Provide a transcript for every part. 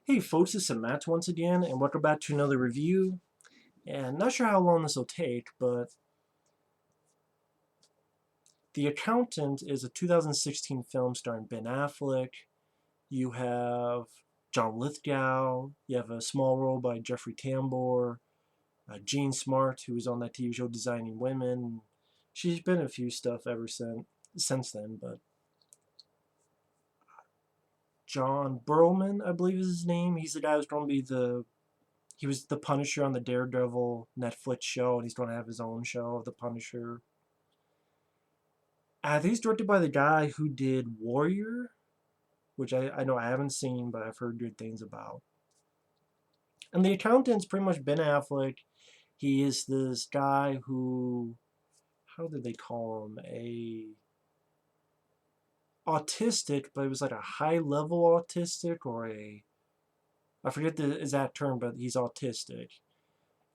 Hey folks, it's Matt once again, and welcome back to another review. And not sure how long this will take, but The Accountant is a 2016 film starring Ben Affleck. You have John Lithgow. You have a small role by Jeffrey Tambor. Jean Smart, who was on that TV show Designing Women. She's been in a few stuff ever since then, but Jon Bernthal, I believe is his name. He's the guy who's going to be he was the Punisher on the Daredevil Netflix show, and he's going to have his own show of the Punisher. I think he's directed by the guy who did Warrior, which I know I haven't seen, but I've heard good things about. And The Accountant's pretty much Ben Affleck. He is this guy who, how did they call him? A autistic, but it was like a high level autistic or I forget the exact term, but he's autistic.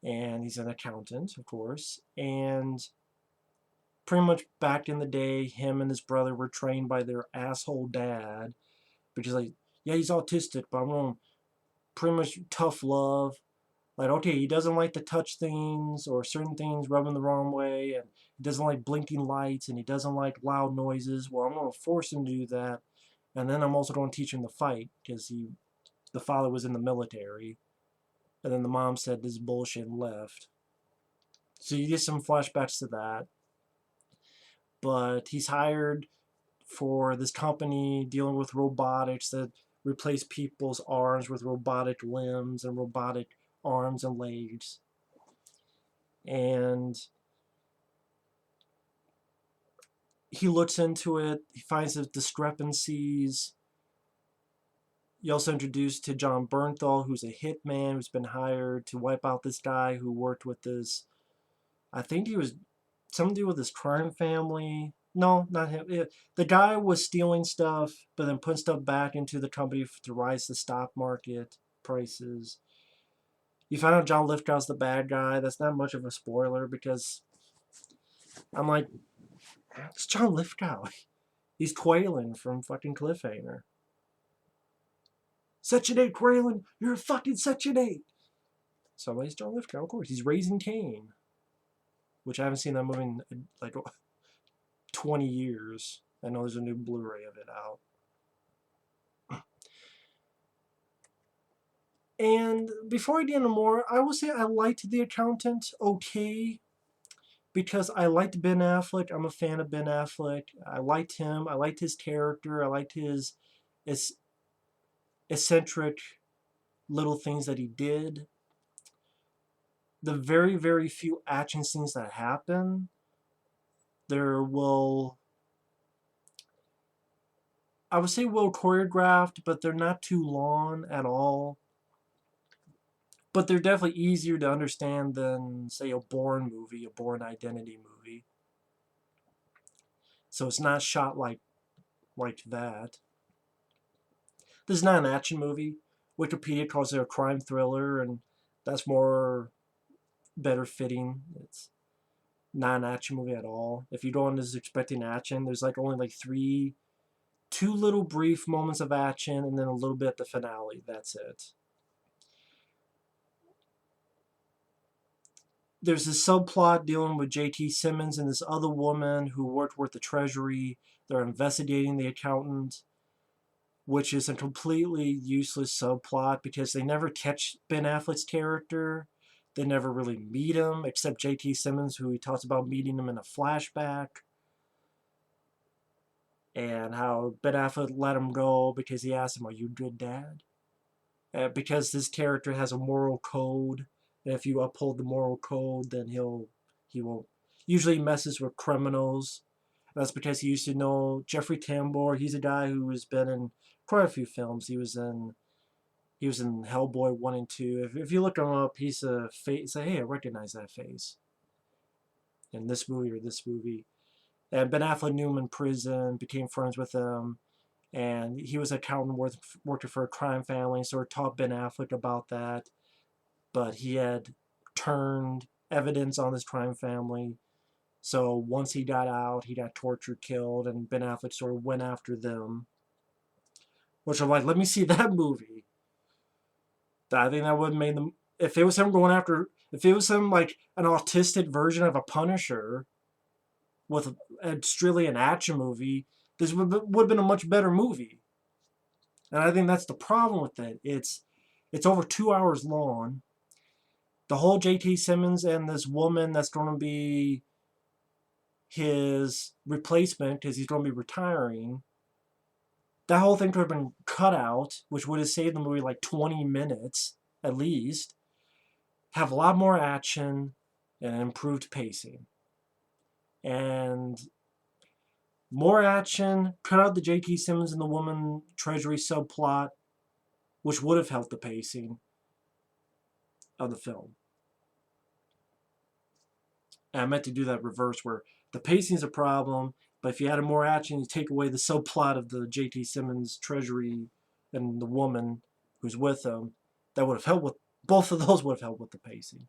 And he's an accountant, of course. And pretty much back in the day, him and his brother were trained by their asshole dad, because like, yeah, he's autistic, but I'm going to pretty much tough love. Like, okay, he doesn't like to touch things or certain things rub him the wrong way, and he doesn't like blinking lights, and he doesn't like loud noises. Well, I'm going to force him to do that, and then I'm also going to teach him to fight, because the father was in the military, and then the mom said this bullshit and left. So you get some flashbacks to that. But he's hired for this company dealing with robotics that replace people's arms with robotic limbs and robotic arms and legs. And he looks into it, he finds the discrepancies. You also introduced to Jon Bernthal, who's a hitman who's been hired to wipe out this guy who worked with this, I think he was something to do with his crime family. No, not him. The guy was stealing stuff, but then putting stuff back into the company to rise the stock market prices. You find out John Lithgow's the bad guy. That's not much of a spoiler because I'm like, it's John Lithgow. He's Quaylen from fucking Cliffhanger. Section 8, Quaylen, you're a fucking Section 8. So he's John Lithgow, of course. He's Raising Cain, which I haven't seen that movie in like 20 years. I know there's a new Blu-ray of it out. And before I get into more, I will say I liked The Accountant okay, because I liked Ben Affleck. I'm a fan of Ben Affleck. I liked him. I liked his character. I liked his eccentric little things that he did. The very, very few action scenes that happen, I would say well choreographed, but they're not too long at all. But they're definitely easier to understand than, say, a Bourne movie, a Bourne Identity movie. So it's not shot like that. This is not an action movie. Wikipedia calls it a crime thriller, and that's more better fitting. It's not an action movie at all. If you go in this expecting action, there's like only like two little brief moments of action, and then a little bit at the finale. That's it. There's this subplot dealing with J.T. Simmons and this other woman who worked with the Treasury. They're investigating the accountant, which is a completely useless subplot because they never catch Ben Affleck's character. They never really meet him, except J.T. Simmons, who he talks about meeting him in a flashback. And how Ben Affleck let him go because he asked him, "Are you a good dad?" Because this character has a moral code. And if you uphold the moral code, then he won't. Usually messes with criminals. That's because he used to know Jeffrey Tambor. He's a guy who has been in quite a few films. He was in Hellboy 1 and 2. If you look him up, he's a face. Say, hey, I recognize that face in this movie or this movie. And Ben Affleck knew him in prison, became friends with him, and he was an accountant working for a crime family, so it taught Ben Affleck about that. But he had turned evidence on this crime family. So once he got out, he got tortured, killed, and Ben Affleck sort of went after them. Which I'm like, let me see that movie. I think that would have made them. If it was him going after, if it was him like an autistic version of a Punisher with strictly an action movie, this would have been a much better movie. And I think that's the problem with it. It's over 2 hours long. The whole J.T. Simmons and this woman that's going to be his replacement because he's going to be retiring. That whole thing could have been cut out, which would have saved the movie like 20 minutes at least. Have a lot more action and improved pacing. And more action, cut out the J.K. Simmons and the woman treasury subplot, which would have helped the pacing of the film. And I meant to do that reverse where the pacing is a problem, but if you added more action, you take away the subplot of the J.T. Simmons treasury and the woman who's with him, that would have helped with, both of those would have helped with the pacing.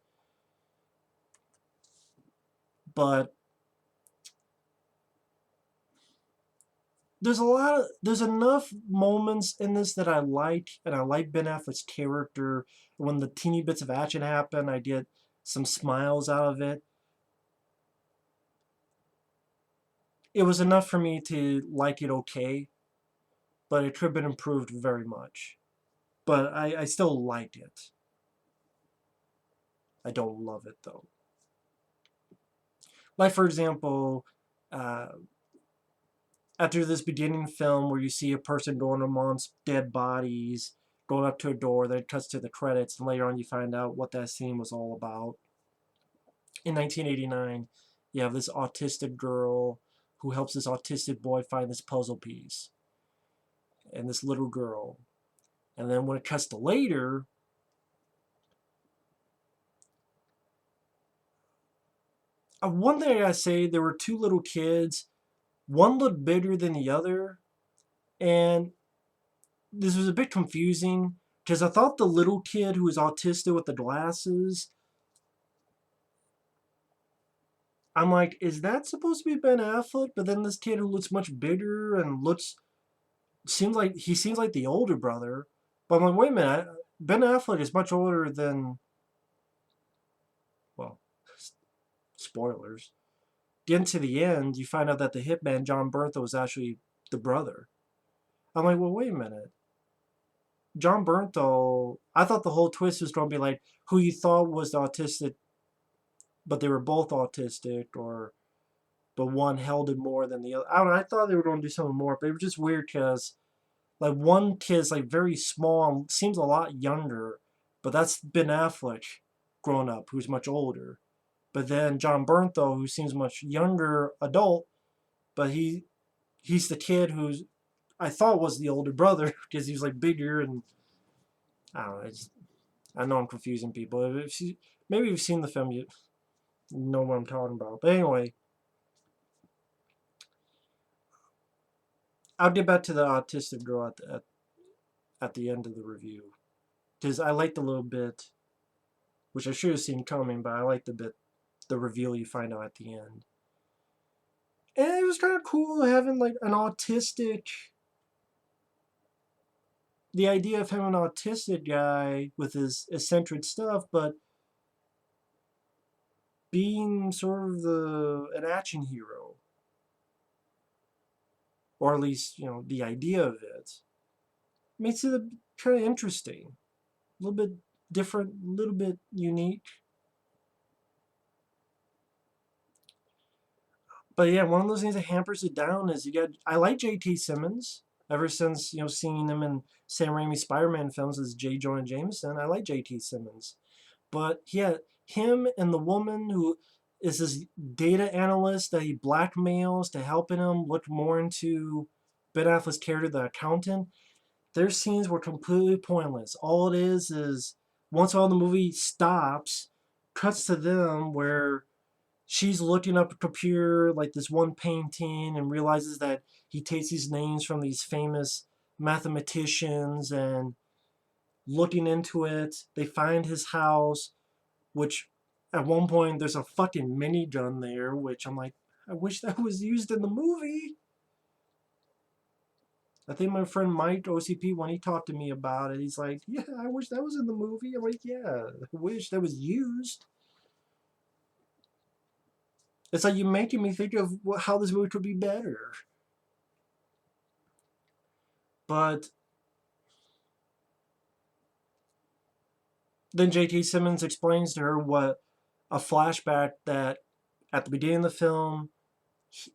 But there's enough moments in this that I like, and I like Ben Affleck's character. When the teeny bits of action happen, I get some smiles out of it. It was enough for me to like it okay, but it could have been improved very much. But I still liked it. I don't love it though. Like for example, uh, after this beginning film where you see a person going amongst dead bodies, going up to a door, then it cuts to the credits, and later on you find out what that scene was all about. In 1989, you have this autistic girl who helps this autistic boy find this puzzle piece, and this little girl. And then when it cuts to later, one thing I gotta say, there were two little kids. One looked bigger than the other, and this was a bit confusing because I thought the little kid who was autistic with the glasses, I'm like, is that supposed to be Ben Affleck? But then this kid who looks much bigger and seems like the older brother. But I'm like, wait a minute, Ben Affleck is much older than, well, spoilers. Getting to the end, you find out that the hitman Jon Bernthal was actually the brother. I'm like, well, wait a minute. Jon Bernthal, I thought the whole twist was going to be like who you thought was the autistic, but they were both autistic, or but one held it more than the other. I don't know. I thought they were going to do something more, but it was just weird because like one kid's like very small and seems a lot younger, but that's Ben Affleck grown up, who's much older. But then Jon Bernthal, who seems much younger adult, but he's the kid who's I thought was the older brother because he was like bigger and I don't know. I know I'm confusing people. Maybe you've seen the film, you know what I'm talking about. But anyway, I'll get back to the autistic girl at the end of the review because I liked a little bit, which I should have seen coming, but I liked the reveal you find out at the end. And it was kind of cool having like an autistic. The idea of having an autistic guy with his eccentric stuff, but being sort of an action hero, or at least the idea of it makes it kind of interesting, a little bit different, a little bit unique. But yeah, one of those things that hampers it down is I like J.T. Simmons ever since seeing him in Sam Raimi's Spider-Man films as J. Jonah Jameson. I like J.T. Simmons, but yeah, him and the woman who is this data analyst that he blackmails to helping him look more into Ben Affleck's character, the accountant. Their scenes were completely pointless. All it is once all the movie stops, cuts to them where she's looking up a computer like this one painting and realizes that he takes these names from these famous mathematicians and looking into it. They find his house, which at one point there's a fucking minigun there, which I'm like, I wish that was used in the movie. I think my friend Mike OCP, when he talked to me about it, he's like, "Yeah, I wish that was in the movie." I'm like, "Yeah, I wish that was used." It's like you're making me think of how this movie could be better. But then J.K. Simmons explains to her what a flashback that at the beginning of the film,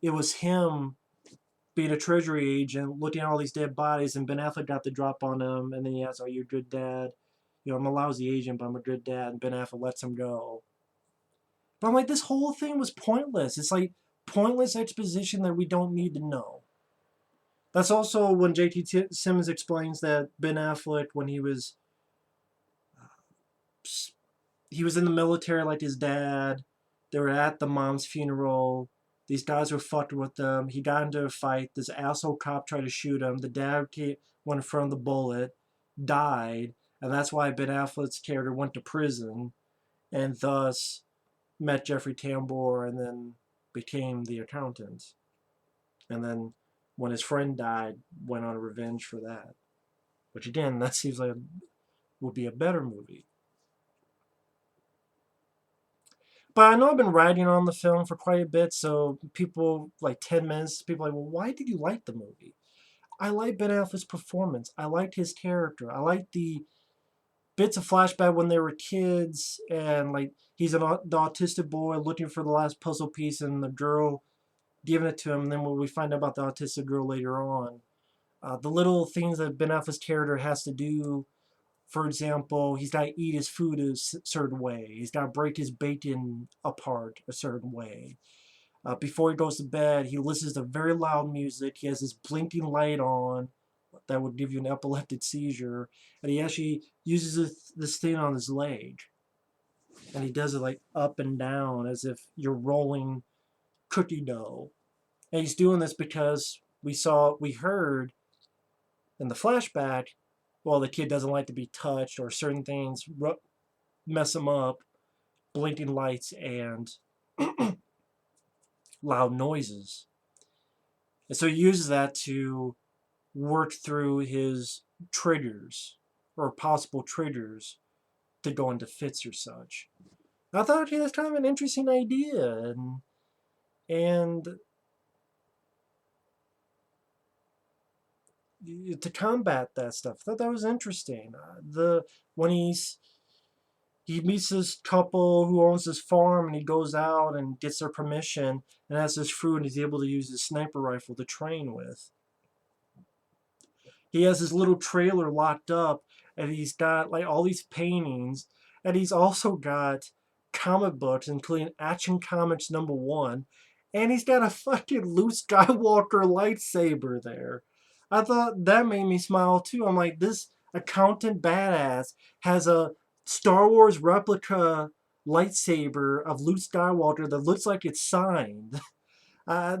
it was him being a treasury agent, looking at all these dead bodies, and Ben Affleck got the drop on him, and then he asks, "Are you a good dad?" You know, I'm a lousy agent, but I'm a good dad, and Ben Affleck lets him go. But I'm like, this whole thing was pointless. It's like pointless exposition that we don't need to know. That's also when J.K. Simmons explains that Ben Affleck, when he was in the military like his dad. They were at the mom's funeral. These guys were fucked with them. He got into a fight. This asshole cop tried to shoot him. The dad went in front of the bullet, died, and that's why Ben Affleck's character went to prison, and thus met Jeffrey Tambor, and then became the accountant. And then when his friend died, went on a revenge for that. Which again, that seems like would be a better movie. But I know I've been writing on the film for quite a bit, so people, like 10 minutes, people are like, well, why did you like the movie? I like Ben Affleck's performance. I liked his character. I liked the bits of flashback when they were kids, and like he's the autistic boy looking for the last puzzle piece, and the girl giving it to him. And then when we find out about the autistic girl later on, the little things that Ben Affleck's character has to do. For example, he's got to eat his food a certain way. He's got to break his bacon apart a certain way. Before he goes to bed, he listens to very loud music. He has this blinking light on that would give you an epileptic seizure. And he actually uses this thing on his leg. And he does it like up and down as if you're rolling cookie dough. And he's doing this because we heard in the flashback, well, the kid doesn't like to be touched or certain things mess him up, blinking lights and loud noises. And so he uses that to work through his triggers or possible triggers to go into fits or such. I thought, okay, that's kind of an interesting idea, and to combat that stuff, I thought that was interesting. The when he meets this couple who owns this farm, and he goes out and gets their permission and has this fruit, and he's able to use his sniper rifle to train with. He has his little trailer locked up, and he's got like all these paintings, and he's also got comic books, including Action Comics #1, and he's got a fucking Luke Skywalker lightsaber there. I thought that made me smile too. I'm like, this accountant badass has a Star Wars replica lightsaber of Luke Skywalker that looks like it's signed. I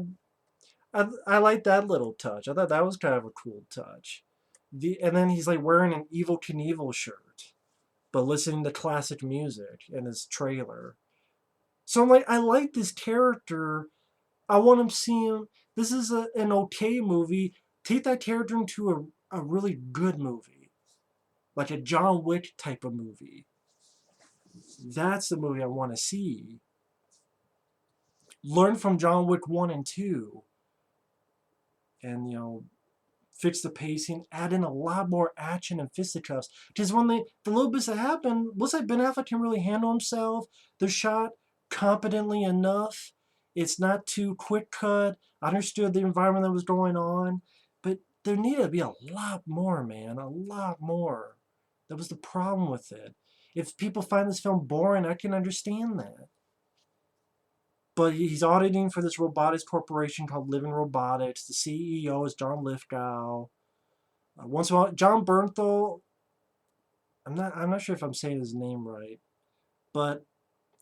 I like that little touch. I thought that was kind of a cool touch. And then he's like wearing an Evil Knievel shirt, but listening to classic music in his trailer. So I'm like, I like this character. I want him to see him. This is an okay movie. Take that character into a really good movie, like a John Wick type of movie. That's the movie I want to see. Learn from John Wick 1 and 2. And, fix the pacing, add in a lot more action and fisticuffs. Because when the little bits that happen, looks like Ben Affleck can really handle himself. They're shot competently enough. It's not too quick cut. I understood the environment that was going on, but there needed to be a lot more, man. A lot more. That was the problem with it. If people find this film boring, I can understand that. But he's auditing for this robotics corporation called Living Robotics. The CEO is John Lithgow. Once in a while, Jon Bernthal. I'm not sure if I'm saying his name right, but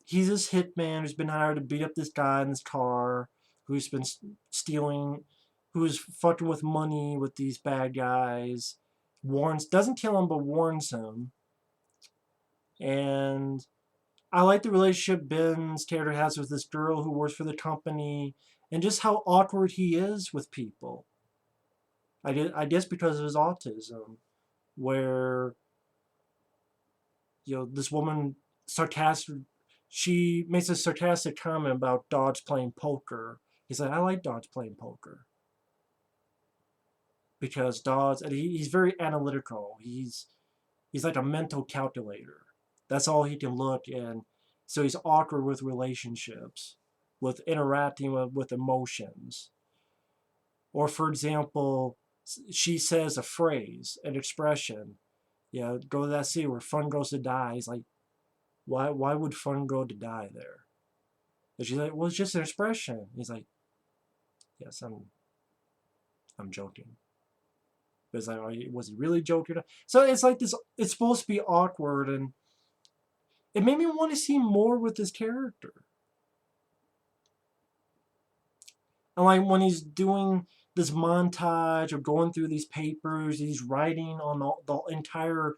he's this hitman who's been hired to beat up this guy in this car who's been stealing, who's fucking with money with these bad guys. Doesn't kill him, but warns him. And I like the relationship Ben's character has with this girl who works for the company, and just how awkward he is with people. I guess because of his autism, where this woman sarcastic, she makes a sarcastic comment about dogs playing poker. He's like, I like dogs playing poker because dogs, and he's very analytical. He's like a mental calculator. That's all he can look, and so he's awkward with relationships, with interacting with emotions. Or for example, she says a phrase, an expression. Yeah, go to that scene where fun goes to die. He's like, why would fun go to die there? And she's like, well, it's just an expression. He's like, yes, I'm joking. But it's like, was he really joking? So it's like this. It's supposed to be awkward, and it made me want to see more with this character. And like when he's doing this montage of going through these papers, he's writing on the entire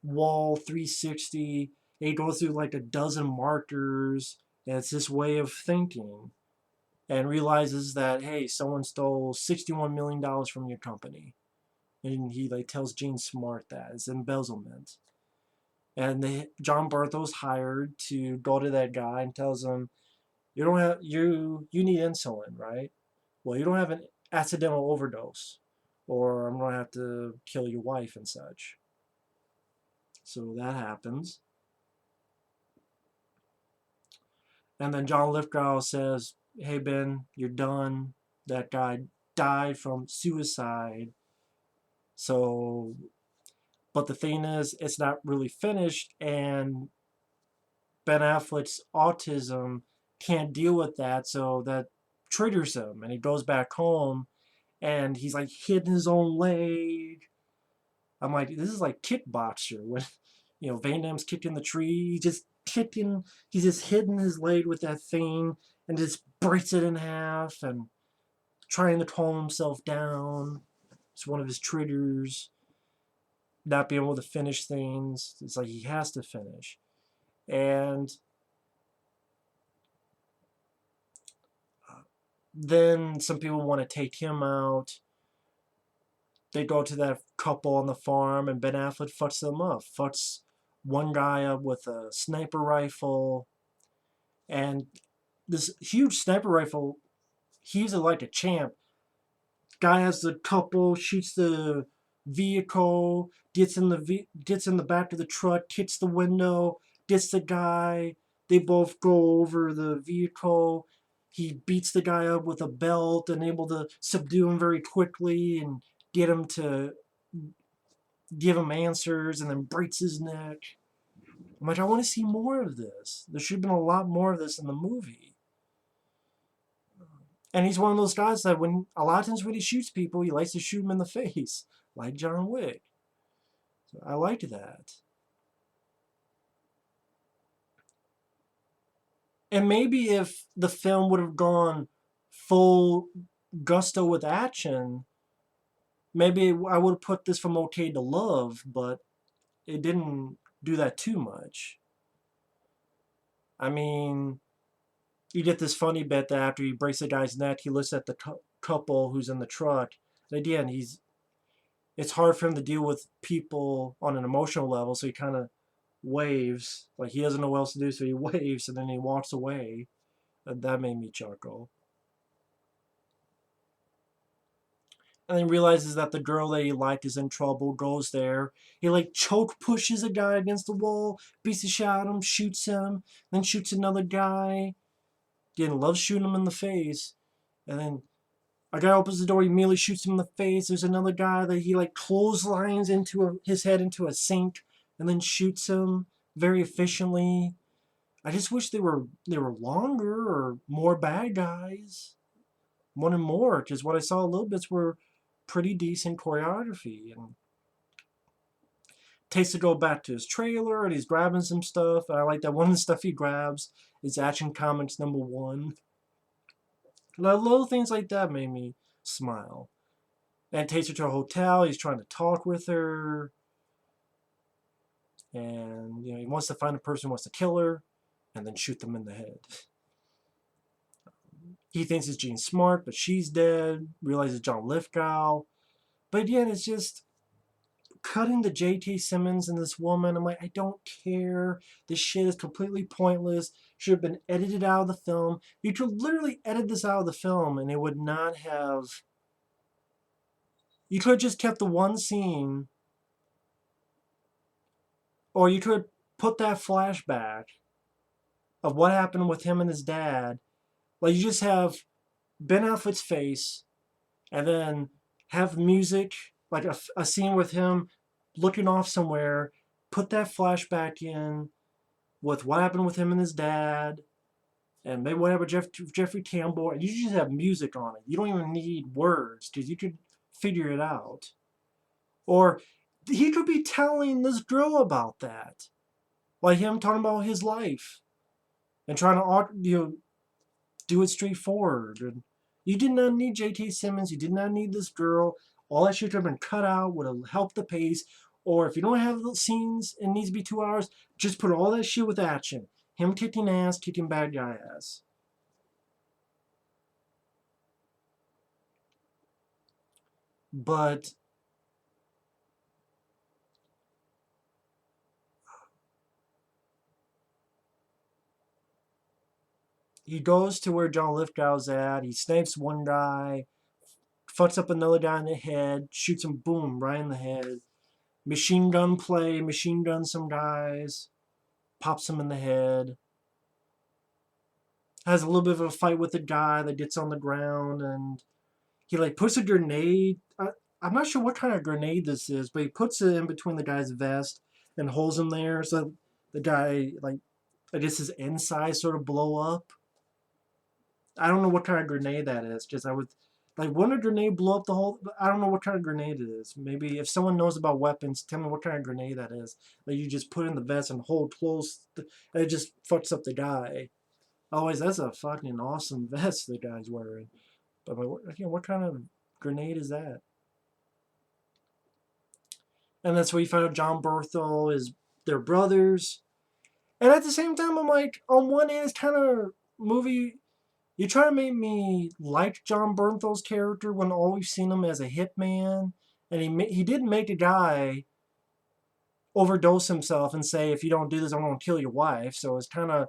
wall 360. And he goes through like a dozen markers. And it's this way of thinking. And realizes that, hey, someone stole $61 million from your company. And he like tells Gene Smart that it's embezzlement. And Jon Bernthal's hired to go to that guy and tells him, you need insulin, right? Well, you don't have an accidental overdose, or I'm gonna have to kill your wife and such. So that happens. And then John Lithgow says, hey Ben, you're done. That guy died from suicide. So, but the thing is, it's not really finished, and Ben Affleck's autism can't deal with that, so that triggers him, and he goes back home, and he's like hitting his own leg. I'm like, this is like kickboxer when Van Damme's kicking the tree. He's just hitting his leg with that thing and just breaks it in half and trying to calm himself down. It's one of his triggers. Not being able to finish things. It's like he has to finish. And then some people want to take him out. They go to that couple on the farm, and Ben Affleck fucks them up. Fucks one guy up with a sniper rifle. And this huge sniper rifle, he uses it like a champ. Guy has the couple, shoots the vehicle, gets in the back of the truck, hits the window, gets the guy. They both go over the vehicle. He beats the guy up with a belt and able to subdue him very quickly and get him to give him answers, and then breaks his neck. I'm like, I want to see more of this. There should have been a lot more of this in the movie. And he's one of those guys that a lot of times when he shoots people, he likes to shoot them in the face, like John Wick. So I liked that. And maybe if the film would have gone full gusto with action, maybe I would have put this from okay to love, but it didn't do that too much. I mean, you get this funny bit that after he breaks the guy's neck, he looks at the couple who's in the truck. And again, it's hard for him to deal with people on an emotional level, so he kind of waves. Like he doesn't know what else to do, so he waves, and then he walks away. And that made me chuckle. And then realizes that the girl that he liked is in trouble, goes there. He like choke pushes a guy against the wall, beats the shit out of him, shoots him, then shoots another guy. Again, loves shooting him in the face. And then a guy opens the door, he immediately shoots him in the face. There's another guy that he like clotheslines his head into a sink and then shoots him very efficiently. I just wish they were longer or more bad guys. Wanted more, because what I saw a little bits were pretty decent choreography. And takes to go back to his trailer and he's grabbing some stuff. And I like that one of the stuff he grabs is Action Comics #1. Little things like that made me smile. And takes her to a hotel. He's trying to talk with her. And he wants to find a person who wants to kill her and then shoot them in the head. He thinks it's Jean Smart, but she's dead. Realizes John Lithgow. But yet it's just cutting the J.T. Simmons and this woman. I'm like, I don't care. This shit is completely pointless. Should have been edited out of the film. You could literally edit this out of the film and it would not have. You could have just kept the one scene, or you could put that flashback of what happened with him and his dad. Like, you just have Ben Affleck's face and then have music, like a scene with him looking off somewhere, put that flashback in with what happened with him and his dad, and maybe whatever Jeffrey Tambor, and you just have music on it. You don't even need words because you could figure it out. Or he could be telling this girl about that, like him talking about his life and trying to do it straightforward. And you did not need J.T. Simmons. You did not need this girl. All that shit could have been cut out. Would have helped the pace. Or if you don't have the scenes, it needs to be 2 hours. Just put all that shit with action. Him kicking ass, kicking bad guy ass. But he goes to where John Lithgow's at. He snipes one guy, fucks up another guy in the head, shoots him, boom, right in the head. Machine gun play, machine gun some guys, pops him in the head. Has a little bit of a fight with the guy that gets on the ground, and he like puts a grenade. I'm not sure what kind of grenade this is, but he puts it in between the guy's vest and holds him there, so the guy, like, I guess his insides sort of blow up. I don't know what kind of grenade that is, because I would like, wouldn't a grenade blow up the whole? I don't know what kind of grenade it is. Maybe if someone knows about weapons, tell me what kind of grenade that is. That you just put in the vest and hold close, and it just fucks up the guy. Always, that's a fucking awesome vest the guy's wearing. But what kind of grenade is that? And that's where you find out Jon Bernthal is their brothers. And at the same time, I'm like, on one hand, it's kind of movie. You try to make me like Jon Bernthal's character when all we've seen him as a hitman, and he did make a guy overdose himself and say, if you don't do this, I'm going to kill your wife. So it's kind of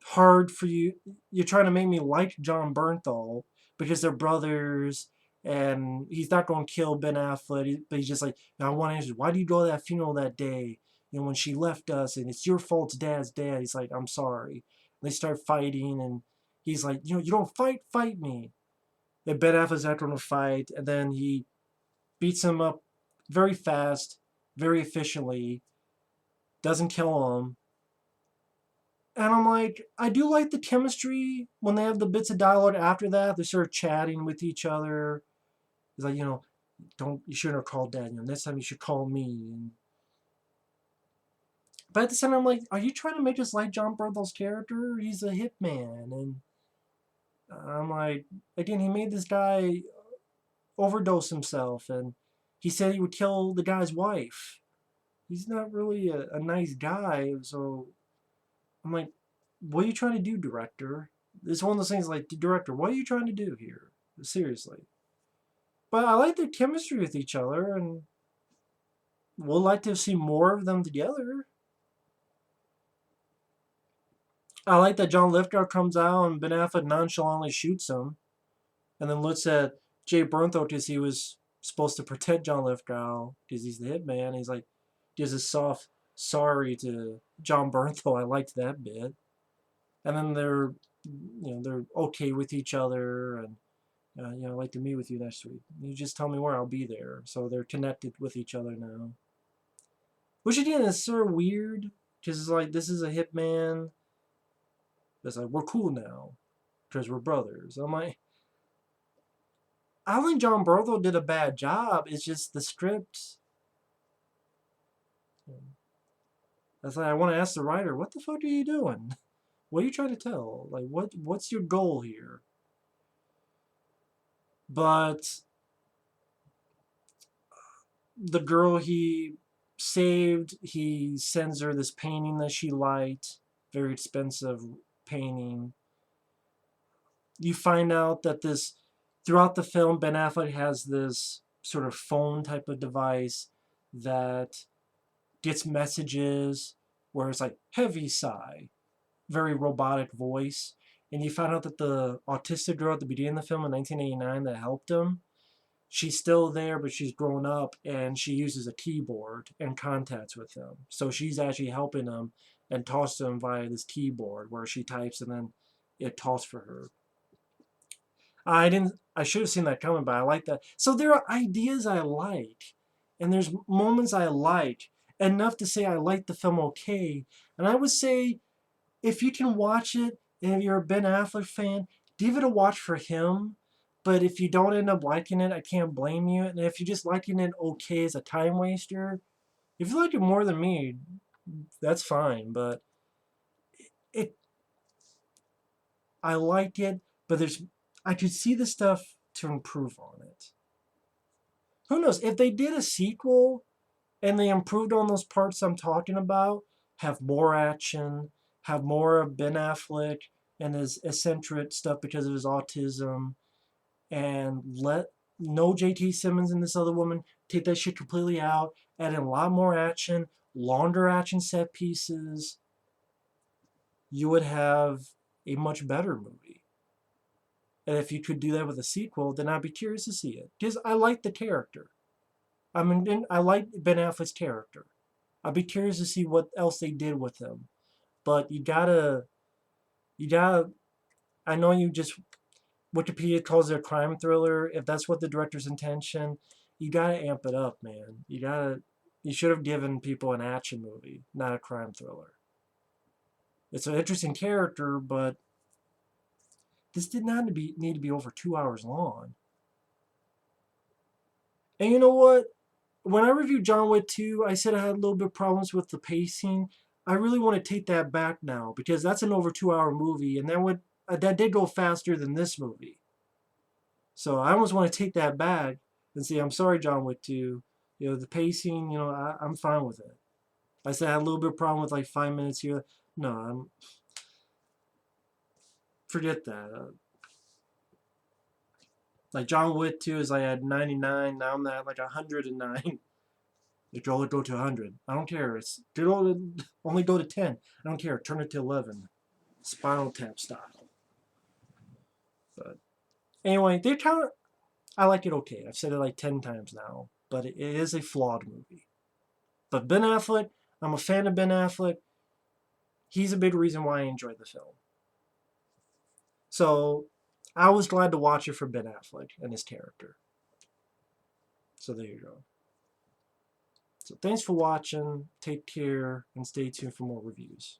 hard for you. You're trying to make me like Jon Bernthal because they're brothers, and he's not going to kill Ben Affleck. But he's just like, I want to answer, why do you go to that funeral that day? You know, when she left us, and it's your fault, it's Dad's dad. He's like, I'm sorry. And they start fighting, and he's like, you don't fight me. And Ben Affleck's not going to fight, and then he beats him up very fast, very efficiently, doesn't kill him. And I'm like, I do like the chemistry when they have the bits of dialogue after that. They're sort of chatting with each other. He's like, you shouldn't have called Dad. Next time you should call me. But at the same time, I'm like, are you trying to make us like Jon Bernthal's character? He's a hitman. And I'm like, again, he made this guy overdose himself. And he said he would kill the guy's wife. He's not really a nice guy. So I'm like, what are you trying to do, director? It's one of those things like, director, what are you trying to do here? Seriously. But I like their chemistry with each other, and we'll like to see more of them together. I like that John Lithgow comes out and Ben Affleck nonchalantly shoots him, and then looks at Jay Bernthal because he was supposed to protect John Lithgow because he's the hitman. He's like, gives a soft sorry to Jon Bernthal. I liked that bit. And then they're okay with each other, and I'd like to meet with you next week. You just tell me where, I'll be there. So they're connected with each other now, which again is sort of weird because it's like, this is a hitman. It's like, we're cool now because we're brothers. I'm like, I don't think Jon Bernthal did a bad job. It's just the script. That's like, I want to ask the writer, what the fuck are you doing? What are you trying to tell? Like, what's your goal here? But the girl he saved, he sends her this painting that she liked, very expensive painting. You find out that throughout the film, Ben Affleck has this sort of phone type of device that gets messages where it's like heavy sigh, very robotic voice. And you find out that the autistic girl at the beginning of the film in 1989 that helped him, she's still there, but she's grown up and she uses a keyboard and contacts with him. So she's actually helping him and talks to him via this keyboard where she types and then it talks for her. I should have seen that coming, but I like that. So there are ideas I like, and there's moments I like, enough to say I like the film okay. And I would say if you can watch it, and if you're a Ben Affleck fan, give it a watch for him. But if you don't end up liking it, I can't blame you. And if you're just liking it okay as a time waster, if you like it more than me, that's fine. But it, I like it, but I could see the stuff to improve on it. Who knows? If they did a sequel and they improved on those parts I'm talking about, have more action, have more of Ben Affleck and his eccentric stuff because of his autism, and let no JT Simmons and this other woman, take that shit completely out, add in a lot more action, longer action set pieces, you would have a much better movie. And if you could do that with a sequel, then I'd be curious to see it. Because I like the character. I mean, I like Ben Affleck's character. I'd be curious to see what else they did with him. But you gotta, I know you just, Wikipedia calls it a crime thriller. If that's what the director's intention, you gotta amp it up, man. You should have given people an action movie, not a crime thriller. It's an interesting character, but this did not need to be over 2 hours long. And you know what? When I reviewed John Wick 2, I said I had a little bit of problems with the pacing. I really want to take that back now because that's an over 2 hour movie, and that did go faster than this movie. So I almost want to take that back and say, I'm sorry, John Wick 2. The pacing, I'm fine with it. I said I had a little bit of problem with like 5 minutes here. No, forget that. Like John Wick 2 is like at 99. Now I'm at like 109. It could only go to 100. I don't care. It's only go to 10. I don't care. Turn it to 11. Spinal Tap style. But anyway, I like it okay. I've said it like 10 times now. But it is a flawed movie. But Ben Affleck, I'm a fan of Ben Affleck. He's a big reason why I enjoyed the film. So I was glad to watch it for Ben Affleck and his character. So there you go. So thanks for watching. Take care and stay tuned for more reviews.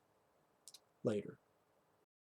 Later.